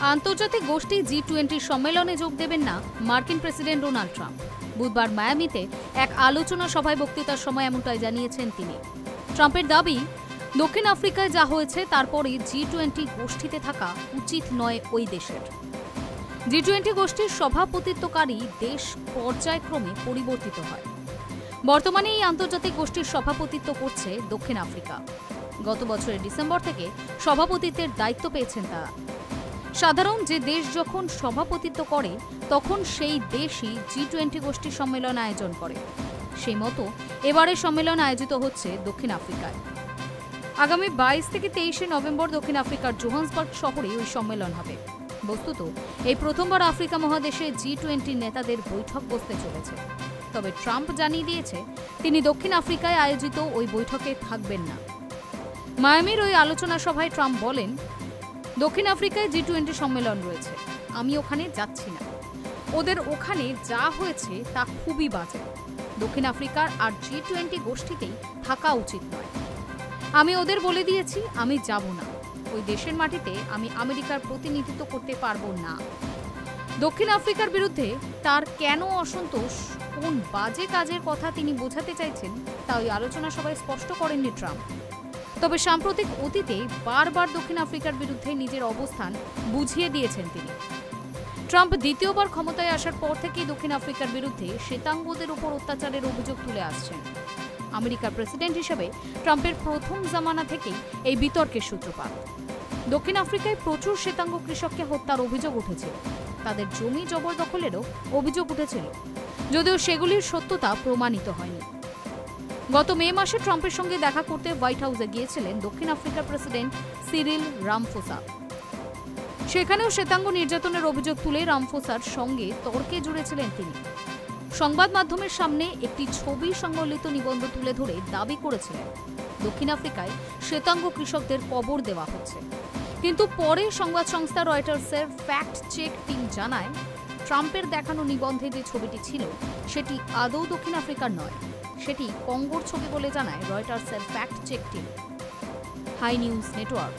আন্তর্জাতিক গোষ্ঠী G20 সম্মেলনে যোগ দেবেন না মার্কিন প্রেসিডেন্ট ডোনাল্ড ট্রাম্প। বুধবার মায়ামিতে এক আলোচনা সভায় বক্তৃতার সময় এমনটাই জানিয়েছেন তিনি। ট্রাম্পের দাবি, দক্ষিণ আফ্রিকায় যা হয়েছে তারপরে G20 গোষ্ঠীতে থাকা উচিত নয় ওই দেশের। G20 গোষ্ঠীর সভাপতিত্বকারী দেশ পর্যায়ক্রমে পরিবর্তিত হয়। বর্তমানে এই আন্তর্জাতিক গোষ্ঠীর সভাপতিত্ব করছে দক্ষিণ আফ্রিকা। গত বছরের ডিসেম্বর থেকে সভাপতিত্বের দায়িত্ব পেয়েছেন তারা। সাধারণ যে দেশ যখন সভাপতিত্ব করে তখন সেই দেশই G20 গোষ্ঠী সম্মেলন আয়োজন করে। সেই মতো এবারের সম্মেলন আয়োজিত হচ্ছে দক্ষিণ আফ্রিকায়। আগামী 22 থেকে 23 নভেম্বর দক্ষিণ আফ্রিকার জোহান্সবার্গ শহরে ওই সম্মেলন হবে। বস্তুত এই প্রথমবার আফ্রিকা মহাদেশে G20 নেতাদের বৈঠক বসতে চলেছে। তবে ট্রাম্প জানিয়ে দিয়েছে তিনি দক্ষিণ আফ্রিকায় আয়োজিত ওই বৈঠকে থাকবেন না। মায়ামির ওই আলোচনা সভায় ট্রাম্প বলেন, দক্ষিণ আফ্রিকায় G20 সম্মেলন রয়েছে, আমি ওখানে যাচ্ছি না। ওদের ওখানে যা হয়েছে তা খুবই বাজে। দক্ষিণ আফ্রিকার আর G20 গোষ্ঠীতেই থাকা উচিত নয়। আমি ওদের বলে দিয়েছি আমি যাব না। ওই দেশের মাটিতে আমি আমেরিকার প্রতিনিধিত্ব করতে পারবো না। দক্ষিণ আফ্রিকার বিরুদ্ধে তার কেন অসন্তোষ, কোন বাজে কাজের কথা তিনি বোঝাতে চাইছেন তা ওই আলোচনা সভায় স্পষ্ট করেননি ট্রাম্প। তবে সাম্প্রতিক অতীতে বারবার দক্ষিণ আফ্রিকার বিরুদ্ধে নিজের অবস্থান বুঝিয়ে দিয়েছেন তিনি। ট্রাম্প দ্বিতীয়বার ক্ষমতায় আসার পর থেকেই দক্ষিণ আফ্রিকার বিরুদ্ধে শ্বেতাঙ্গদের উপর অত্যাচারের অভিযোগ তুলে আসছেন। আমেরিকার প্রেসিডেন্ট হিসেবে ট্রাম্পের প্রথম জামানা থেকেই এই বিতর্কের সূত্রপাত। দক্ষিণ আফ্রিকায় প্রচুর শ্বেতাঙ্গ কৃষককে হত্যার অভিযোগ উঠেছিল। তাদের জমি জবরদখলেরও অভিযোগ উঠেছিল, যদিও সেগুলির সত্যতা প্রমাণিত হয়নি। গত মে মাসে ট্রাম্পের সঙ্গে দেখা করতে হোয়াইট হাউসে গিয়েছিলেন দক্ষিণ আফ্রিকার প্রেসিডেন্ট সিরিল রামফোসা। সেখানেও শ্বেতাঙ্গ নির্যাতনের অভিযোগ তুলে রামফোসার সঙ্গে তর্কে জুড়েছিলেন তিনি। সংবাদ মাধ্যমের সামনে একটি ছবি সংবলিত নিবন্ধ তুলে ধরে দাবি করেছিলেন দক্ষিণ আফ্রিকায় শ্বেতাঙ্গ কৃষকদের কবর দেওয়া হচ্ছে। কিন্তু পরে সংবাদ সংস্থা রয়টার্সের ফ্যাক্ট চেক টিম জানায়, ট্রাম্পের দেখানো নিবন্ধে যে ছবিটি ছিল সেটি আদৌ দক্ষিণ আফ্রিকার নয়, সেটি কঙ্গোর ছবি বলে জানায় রয়টার্সের fact check team. Hi News network.